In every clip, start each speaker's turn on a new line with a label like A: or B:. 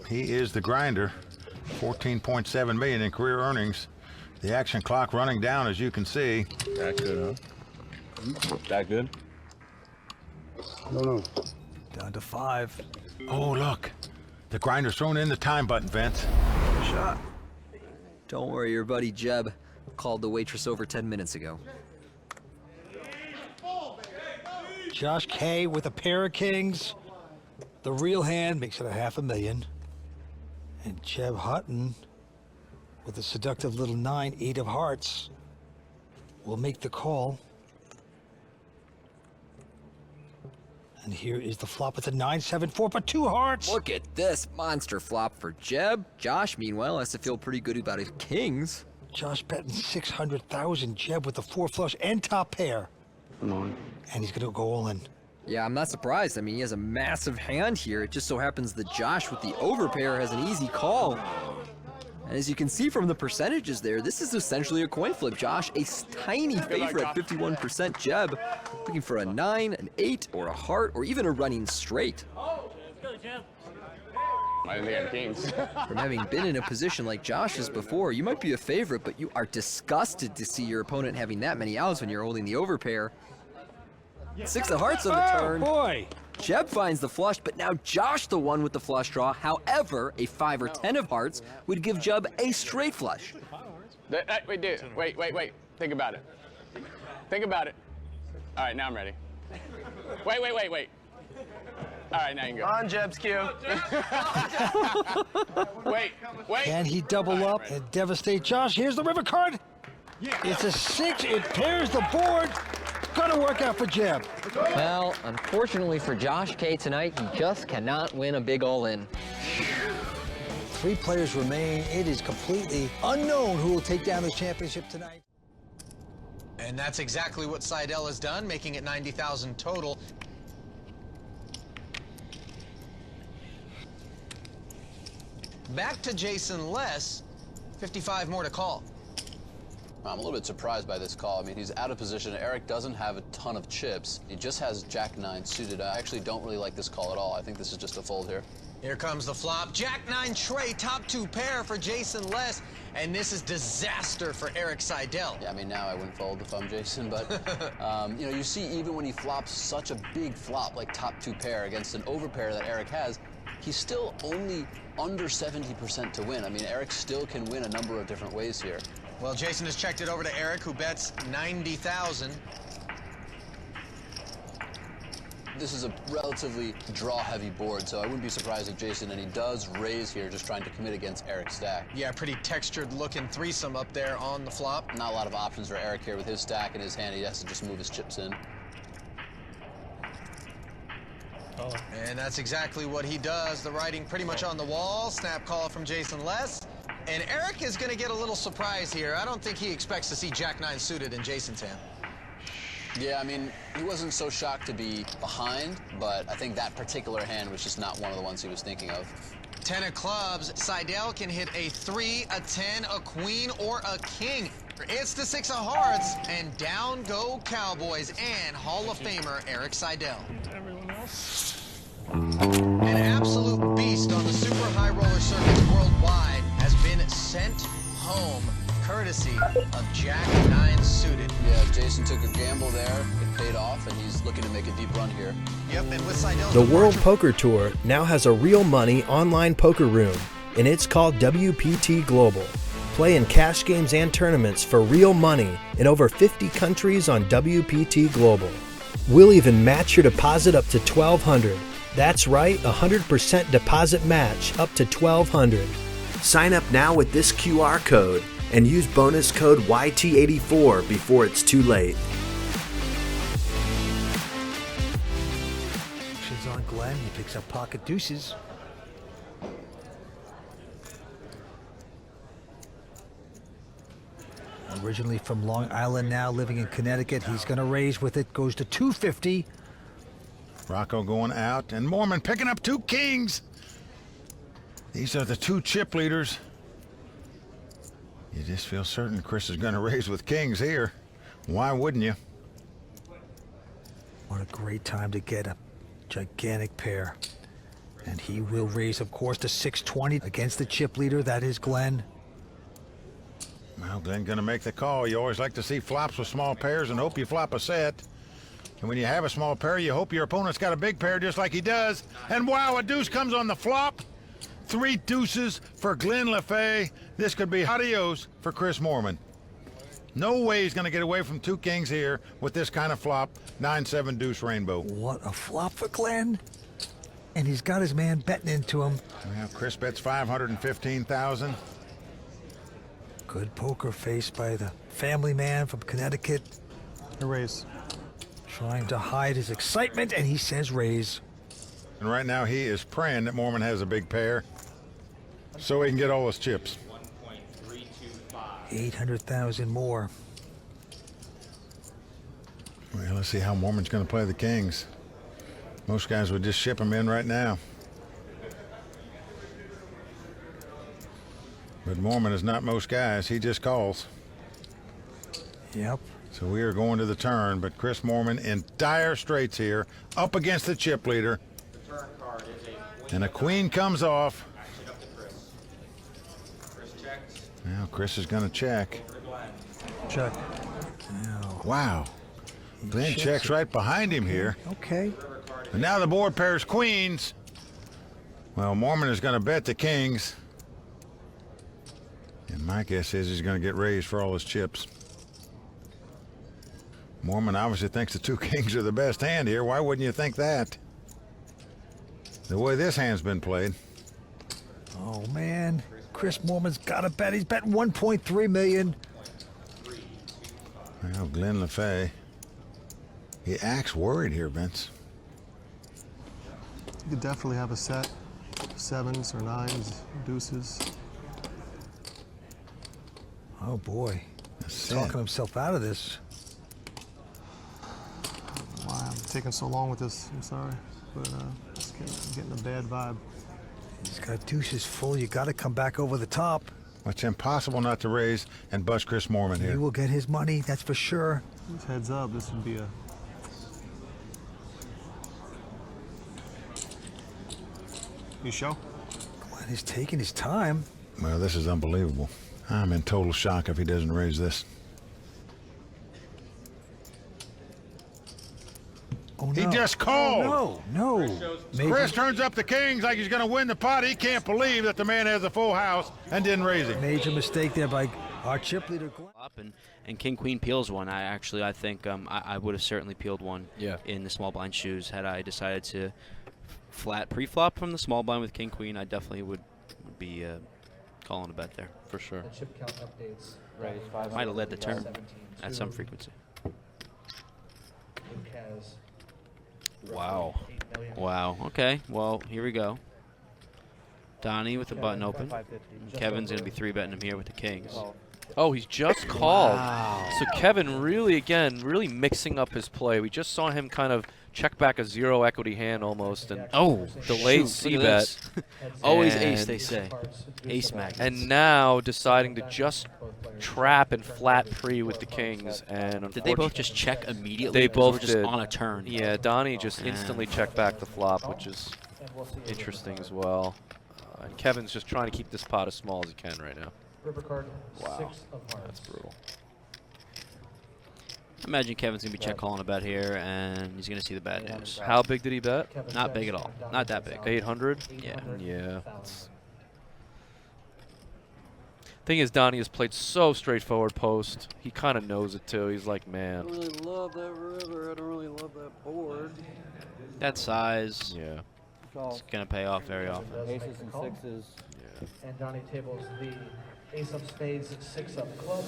A: he is the grinder. 14.7 million in career earnings. The action clock running down, as you can see.
B: That good, huh? That good?
C: No.
D: Down to 5.
A: Oh, look. The grinder's thrown in the time button, Vince.
D: Shot.
E: Don't worry, your buddy Jeb called the waitress over 10 minutes ago.
D: Josh K with a pair of kings. The real hand makes it a $500,000. And Jeb Hutton with a seductive little 9, 8 of hearts will make the call. And here is the flop with the 9, 7, 4 for 2 hearts.
E: Look at this monster flop for Jeb. Josh, meanwhile, has to feel pretty good about his kings.
D: Josh betting 600,000. Jeb with the 4 flush and top pair.
C: Come on.
D: And he's gonna go all in.
E: Yeah, I'm not surprised. I mean, he has a massive hand here. It just so happens that Josh with the overpair has an easy call. And as you can see from the percentages there, this is essentially a coin flip. Josh, a tiny favorite at 51%. Jeb looking for a 9, an 8, or a heart, or even a running straight.
B: I didn't think I had kings.
E: From having been in a position like Josh's before, you might be a favorite, but you are disgusted to see your opponent having that many outs when you're holding the overpair. 6 of hearts on the turn.
D: Oh, boy.
E: Jeb finds the flush, but now Josh the one with the flush draw. However, a 5 or 10 of hearts would give Jeb a straight flush.
B: Wait, dude. Wait. Think about it. Think about it. All right, now I'm ready. Wait. All right, now you can go.
F: On Jeb's cue.
B: Wait.
D: Can he double up and devastate Josh? Here's the river card. It's a 6. It pairs the board. Gonna work out for Jeb.
G: Well, unfortunately for Josh K tonight, he just cannot win a big all-in.
D: 3 players remain. It is completely unknown who will take down this championship tonight.
H: And that's exactly what Seidel has done, making it 90,000 total. Back to Jason Less, 55 more to call.
I: I'm a little bit surprised by this call. I mean, he's out of position. Eric doesn't have a ton of chips. He just has Jack-9 suited. I actually don't really like this call at all. I think this is just a fold here.
H: Here comes the flop. Jack-9 tray, top 2 pair for Jason Less. And this is disaster for Eric Seidel.
I: Yeah, I mean, now I wouldn't fold if I'm Jason, but, you know, you see even when he flops such a big flop like top 2 pair against an overpair that Eric has, he's still only under 70% to win. I mean, Eric still can win a number of different ways here.
H: Well, Jason has checked it over to Eric, who bets 90,000.
I: This is a relatively draw-heavy board, so I wouldn't be surprised if Jason, and he does raise here, just trying to commit against Eric's stack.
H: Yeah, pretty textured-looking threesome up there on the flop.
I: Not a lot of options for Eric here with his stack in his hand. He has to just move his chips in.
H: And that's exactly what he does. The writing pretty much on the wall. Snap call from Jason Less. And Eric is going to get a little surprise here. I don't think he expects to see Jack-9 suited in Jason's hand.
I: Yeah, I mean, he wasn't so shocked to be behind, but I think that particular hand was just not one of the ones he was thinking of.
H: 10 of clubs. Seidel can hit a 3, a 10, a queen, or a king. It's the 6 of hearts, and down go Cowboys and Hall of Famer Eric Seidel.
B: Everyone else?
H: An absolute beast on the super high roller circuits worldwide has been sent home, courtesy of Jack-9 suited.
I: Yeah, Jason took a gamble there. It paid off, and he's looking to make a deep run here.
H: Yep, and with Seidel's
J: The World Poker Tour now has a real money online poker room, and it's called WPT Global. Play in cash games and tournaments for real money in over 50 countries on WPT Global. We'll even match your deposit up to $1,200. That's right, 100% deposit match up to $1,200. Sign up now with this QR code and use bonus code YT84 before it's too late.
D: Actions on Glenn. He picks up pocket deuces. Originally from Long Island, now living in Connecticut. He's going to raise with it. Goes to 250.
A: Rocco going out, and Mormon picking up 2 kings. These are the 2 chip leaders. You just feel certain Chris is going to raise with kings here. Why wouldn't you?
D: What a great time to get a gigantic pair. And he will raise, of course, to 620 against the chip leader. That is Glenn.
A: Well, Glenn gonna make the call. You always like to see flops with small pairs and hope you flop a set. And when you have a small pair, you hope your opponent's got a big pair just like he does. And wow, a deuce comes on the flop. 3 deuces for Glenn LaFay. This could be adios for Chris Moorman. No way he's gonna get away from 2 kings here with this kind of flop. 9-7 deuce rainbow.
D: What a flop for Glenn. And he's got his man betting into him.
A: Well, Chris bets 515,000.
D: Good poker face by the family man from Connecticut.
C: A raise.
D: Trying to hide his excitement, and he says raise.
A: And right now he is praying that Moorman has a big pair so he can get all his chips.
D: 800,000 more.
A: Well, let's see how Moorman's going to play the kings. Most guys would just ship him in right now. But Moorman is not most guys. He just calls.
D: Yep.
A: So we are going to the turn, but Chris Moorman in dire straits here, up against the chip leader. And a queen comes off. Now Chris is going to check.
D: Check.
A: Wow. Glenn checks right behind him here.
D: Okay.
A: And now the board pairs queens. Well, Moorman is going to bet the kings. And my guess is he's going to get raised for all his chips. Moorman obviously thinks the 2 kings are the best hand here. Why wouldn't you think that? The way this hand's been played.
D: Oh, man. Chris Moorman's got to bet. He's betting 1.3 million.
A: Well, Glenn LaFay. He acts worried here, Vince.
C: You could definitely have a set. 7s or 9s, deuces.
D: Oh, boy.
A: That's
D: Talking himself out of this.
C: Why I'm taking so long with this, I'm sorry. But it's getting a bad vibe.
D: He's got deuces full. You got to come back over the top.
A: It's impossible not to raise and bust Chris Moorman
D: He
A: here.
D: will get his money, that's for sure.
C: Just heads up, this would be a... You show?
D: Glenn is taking his time.
A: Well, this is unbelievable. I'm in total shock if he doesn't raise this.
D: Oh,
A: He
D: no.
A: just called.
D: Oh, no. Maybe.
A: Chris turns up the kings like he's going to win the pot. He can't believe that the man has a full house and didn't raise him.
D: Major mistake there by our chip leader, Glenn.
F: Up and King Queen peels one. I think I would have certainly peeled one in the small blind shoes had I decided to flat pre-flop from the small blind with King Queen. I definitely would be calling a bet there for sure.
K: The chip count updates.
F: Might have led the turn at some frequency.
K: Luke has
F: Wow.
K: 8 million.
F: Wow. Okay. Well, here we go. Donnie with the button open. Kevin's going to be 3-betting him here with the kings.
L: Oh, he's just called. So Kevin really mixing up his play. We just saw him kind of check back a 0 equity hand almost and delayed C-bet.
F: Always
L: And-
F: ace, they say. Ace magnets.
L: And now deciding to just trap and flat pre with the kings. And
F: Did they both just check immediately?
L: They
F: 'Cause we're
L: both
F: just
L: did.
F: on a turn.
L: Yeah, Donnie just instantly checked back the flop, which is interesting as well. And Kevin's just trying to keep this pot as small as he can right now.
K: River card,
L: Wow.
K: 6 of hearts.
L: That's brutal.
F: Imagine Kevin's going to be check calling a bet here, and he's going to see the bad news.
L: How big did he bet?
F: Not big at all. Not that big.
L: 800?
F: Yeah.
L: Yeah. Thing is, Donnie has played so straightforward post. He kind of knows it too. He's like, man.
I: I don't really love that river. I don't really love that board.
F: That size,
L: Yeah.
F: it's going to pay off very often.
K: Aces and 6s. And Donnie tables the ace of spades, 6 of clubs.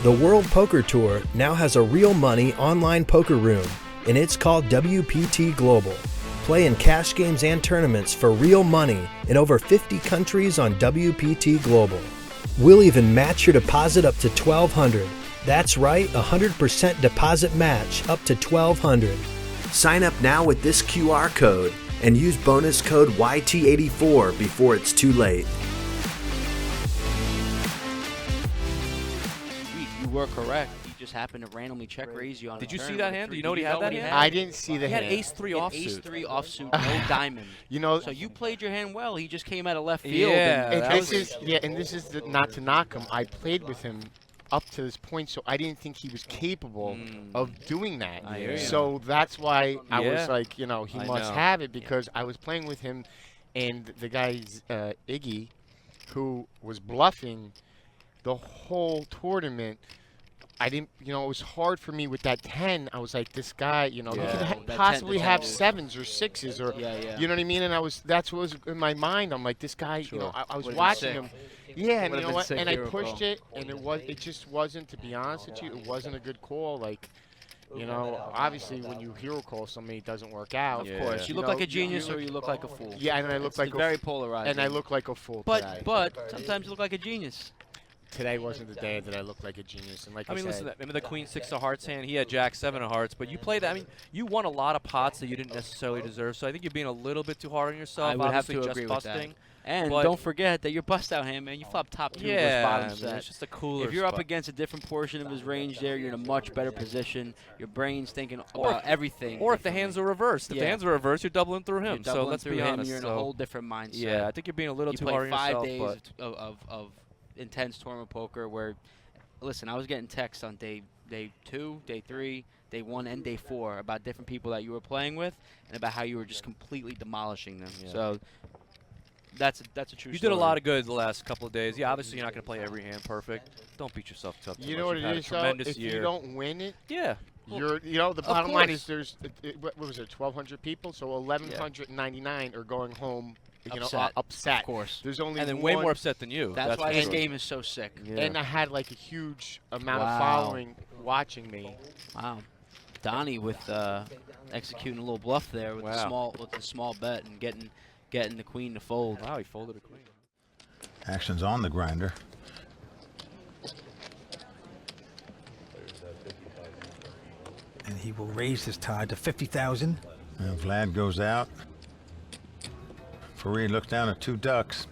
J: The World Poker Tour now has a real money online poker room, and it's called WPT Global. Play in cash games and tournaments for real money in over 50 countries on WPT Global. We'll even match your deposit up to $1,200. That's right, 100% deposit match up to $1,200. Sign up now with this QR code and use bonus code YT84 before it's too late.
F: You were correct. He just happened to randomly check raise you on.
L: Did
F: a
L: you see
F: turn
L: that
F: with a
L: hand? Do
F: three.
L: you know what he had that hand?
M: I didn't see the
L: He
M: hand.
L: had ace-3
F: He had
L: offsuit.
F: ace-3 offsuit, no diamond.
M: You know,
F: So you played your hand well. He just came out of left field.
L: Yeah,
F: and
M: and this is not to knock him. I played with him up to this point, so I didn't think he was capable of doing that.
L: I hear you.
M: So that's why I
L: Yeah.
M: was like, you know, he
L: I
M: must
L: know.
M: have it, because I was playing with him, and the guy Iggy, who was bluffing the whole tournament. I didn't, you know, it was hard for me with that 10. I was like, this guy, you know, he could
F: That
M: possibly
F: 10
M: have
F: is-
M: 7s or 6s, or you know what I mean. And that's what was in my mind. I'm like, this guy, you know, I was
F: Would've been
M: watching
F: sick.
M: him. Yeah, and
F: Would've
M: you know
F: been
M: what?
F: sick
M: And I
F: hero
M: pushed
F: call.
M: it, and it just wasn't. To be honest with you, it wasn't a good call. Like, you know, obviously when you hero call somebody, it doesn't work out.
F: Of course, you look
M: know,
F: like a genius or you look like a fool.
M: Yeah, and I look
F: It's
M: like
F: very polarizing.
M: and I look like a fool
F: But
M: today.
F: sometimes you look like a genius.
M: Today wasn't the day that I looked like a genius. And like
L: I mean,
M: said,
L: listen, remember the Queen 6 of Hearts hand? He had Jack 7 of Hearts, but you played that. I mean, you won a lot of pots that you didn't necessarily deserve, so I think you're being a little bit too hard on yourself.
F: I would have
L: Obviously
F: to
L: just
F: agree with
L: busting.
F: that. And
L: but
F: don't forget that your bust out hand, man, you flop top 2 versus
L: Yeah,
F: bottom
L: I mean,
F: set.
L: it's just a cooler
F: If you're up
L: spot.
F: against a different portion of his range there, you're in a much better position. Your brain's thinking about everything.
L: Or if the hands are reversed. If the hands are reversed, you're doubling through him.
F: You're
L: So
F: doubling
L: let's
F: through
L: be
F: him,
L: honest.
F: You're in a whole different mindset.
L: Yeah, I think you're being a little
F: you
L: too
F: play
L: hard on
F: 5
L: yourself.
F: days of intense tournament poker where, listen, I was getting texts on day 2, day 3, day 1, and day 4 about different people that you were playing with and about how you were just completely demolishing them.
L: Yeah.
F: So that's a true
L: You
F: story.
L: did a lot of good the last couple of days. Yeah, obviously you're not going to play every hand perfect. Don't beat yourself up too
M: you
L: much.
M: know what
L: You've
M: it
L: had
M: is,
L: a
M: though?
L: tremendous
M: If
L: year.
M: you don't win it,
L: yeah.
M: you're, you know, the
L: Of
M: bottom line
L: course.
M: is there's, what was it, 1,200 people? So 1,199 are going home, you know,
F: Upset.
M: upset.
F: Of course.
M: There's only
L: And then way
M: one-
L: more upset than you.
F: That's why
L: for
F: this
L: sure.
F: game is so sick.
L: Yeah.
M: And I had like a huge amount of
F: Wow.
M: following watching me.
F: Wow. Donnie with executing a little bluff there with
L: Wow.
F: the small bet and getting the queen to fold.
L: Wow, he folded a queen.
A: Action's on the grinder.
D: And he will raise his tide to 50,000.
A: And Vlad goes out. Fareed looks down at 2 ducks.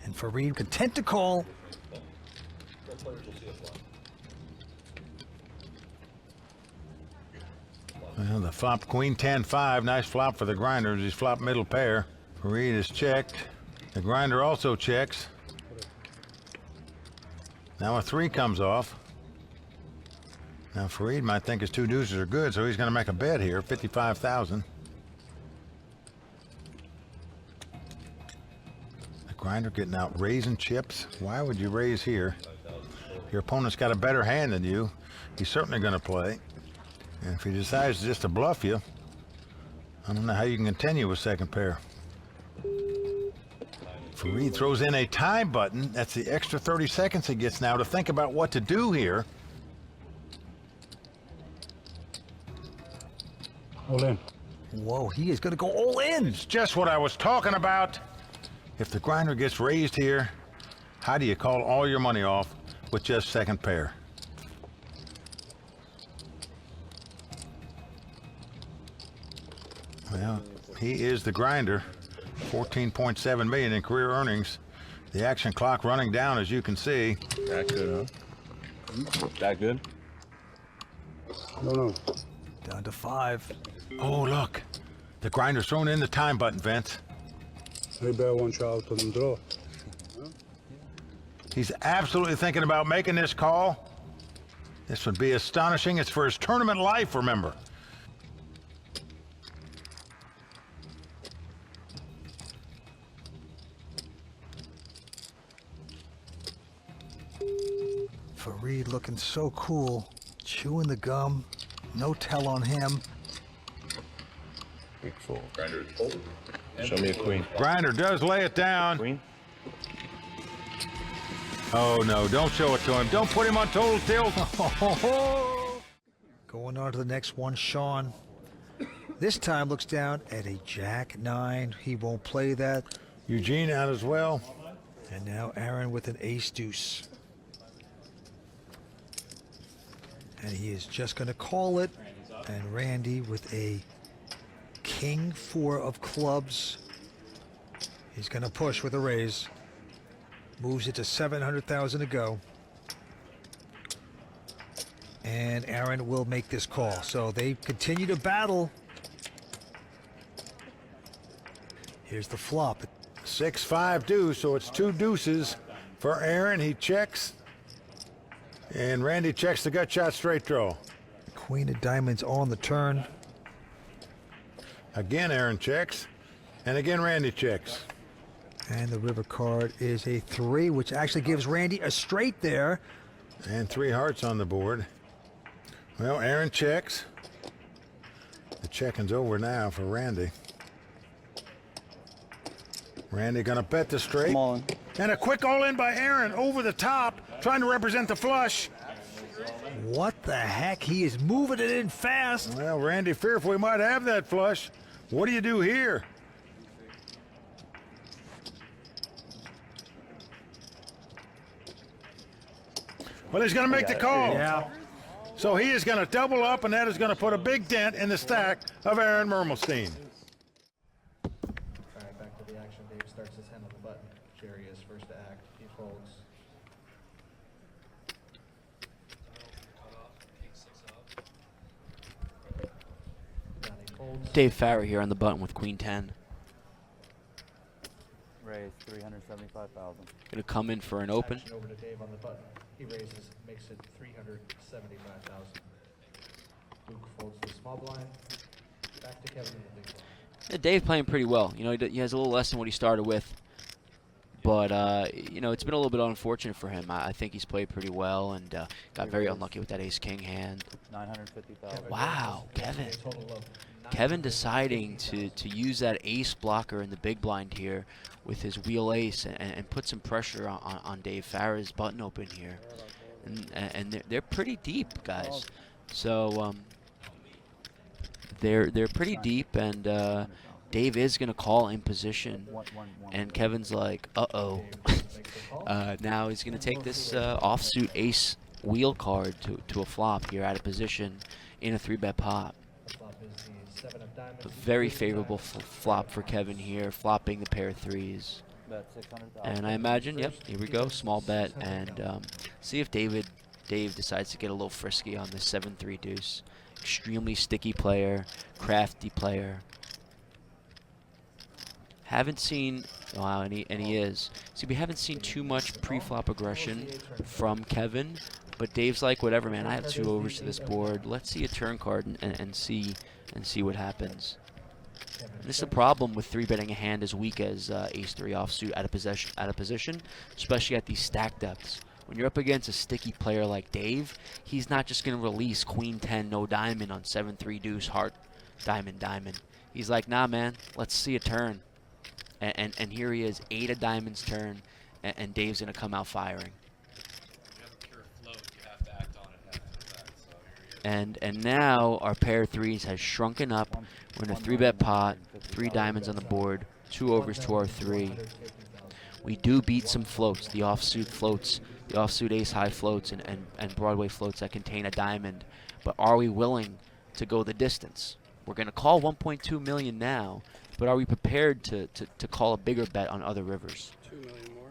D: And Fareed content to call.
A: Well, the flop queen 10-5. Nice flop for the grinder as he's flopped middle pair. Fareed is checked. The grinder also checks. Now a 3 comes off. Now Fareed might think his 2 deuces are good, so he's going to make a bet here, 55,000. The grinder getting out raising chips. Why would you raise here? Your opponent's got a better hand than you. He's certainly going to play. And if he decides just to bluff you, I don't know how you can continue with second pair. Fareed throws in a tie button. That's the extra 30 seconds he gets now to think about what to do here.
N: All in.
D: Whoa, he is going to go all in.
A: It's just what I was talking about. If the grinder gets raised here, how do you call all your money off with just second pair? Well, he is the grinder. 14.7 million in career earnings. The action clock running down, as you can see.
N: That good, huh? That good? No.
D: Down to 5.
A: Oh, look. The grinder's thrown in the time button, Vince.
N: Maybe I want you out on the draw.
A: He's absolutely thinking about making this call. This would be astonishing. It's for his tournament life, remember.
D: Fareed looking so cool. Chewing the gum. No tell on him.
N: Big four. Grinder is folded. Show me a queen.
A: Grinder does lay it down.
N: Queen.
A: Oh, no, don't show it to him. Don't put him on total tilt.
D: Going on to the next one, Sean. This time looks down at a Jack 9. He won't play that.
A: Eugene out as well.
D: And now Aaron with an ace deuce. And he is just going to call it. And Randy with a king 4 of clubs. He's going to push with a raise. Moves it to 700,000 to go. And Aaron will make this call. So they continue to battle. Here's the flop.
A: 6-5 deuce, so it's 2 deuces for Aaron. He checks. And Randy checks the gut shot straight draw.
D: Queen of diamonds on the turn.
A: Again, Aaron checks. And again, Randy checks.
D: And the river card is a 3, which actually gives Randy a straight there.
A: And 3 hearts on the board. Well, Aaron checks. The checking's over now for Randy. Randy gonna bet the straight. And a quick all-in by Aaron over the top, trying to represent the flush.
D: What the heck? He is moving it in fast.
A: Well, Randy fearful he might have that flush. What do you do here? Well, he's going to make the call.
D: Yeah.
A: So he is going to double up, and that is going to put a big dent in the stack of Aaron Mermelstein.
K: All right, back to the action. Dave starts his hand on the button. Jerry is first to act. He folds. Johnny folds.
F: Dave Farrer here on the button with Queen 10.
O: Raise 375,000.
F: Gonna come in for an open.
K: Action over to Dave on the button. He raises, makes it 375,000. Luke folds the small blind. Back to Kevin in the big blind.
F: Yeah, Dave playing pretty well. You know, he has a little less than what he started with. But, you know, it's been a little bit unfortunate for him. I think he's played pretty well and got very unlucky with that ace-king hand.
O: 950,000.
F: Wow, Kevin. Kevin deciding to use that ace blocker in the big blind here with his wheel ace and put some pressure on Dave Farrer's button open here. And they're pretty deep, guys. So they're pretty deep, and Dave is going to call in position. And Kevin's like, uh-oh. Now he's going to take this offsuit ace wheel card to a flop here out of position in a 3-bet pot. A very favorable flop for Kevin here, flopping the pair of threes. And I imagine, yep, here we go, small bet, and see if Dave decides to get a little frisky on this 7-3 deuce. Extremely sticky player, crafty player. Haven't seen, wow, and he is. See, we haven't seen too much pre-flop aggression from Kevin, but Dave's like, whatever, man, I have 2 overs to this board. Let's see a turn card and see what happens. And this is the problem with 3-betting a hand as weak as ace-3 offsuit out of position, especially at these stack depths. When you're up against a sticky player like Dave, he's not just going to release queen 10 no diamond on 7-3 deuce heart diamond diamond. He's like, nah, man, let's see a turn. And here he is, 8 of diamonds turn, and Dave's going to come out firing. And now our pair of threes has shrunken up. We're in a 3-bet pot, 3 diamonds on the board, 2 overs to our 3. We do beat some floats, the offsuit floats, the offsuit ace-high floats and Broadway floats that contain a diamond. But are we willing to go the distance? We're going to call 1.2 million now, but are we prepared to call a bigger bet on other rivers?
O: 2 million more.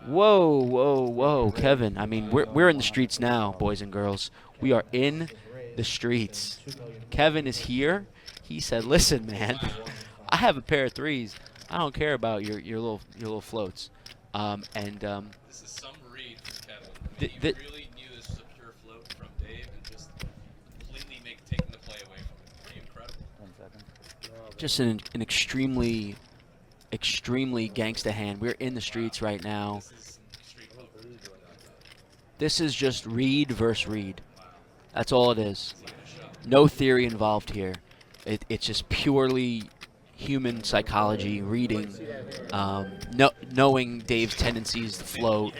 F: Whoa, whoa, whoa, Kevin. I mean, we're in the streets now, boys and girls. We are in the streets. Kevin is here. He said, listen, man, I have a pair of threes. I don't care about your little floats.
L: This is some read from Kevin. He really knew this was a pure float from Dave and just completely taking the play away from him. Pretty incredible.
O: 1 second.
F: Just an extremely gangsta hand. We're in the streets right now. This is just read versus read. That's all it is. No theory involved here. It's just purely human psychology, reading, knowing Dave's tendencies to float.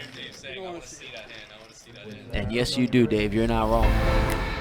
F: And yes, you do, Dave. You're not wrong.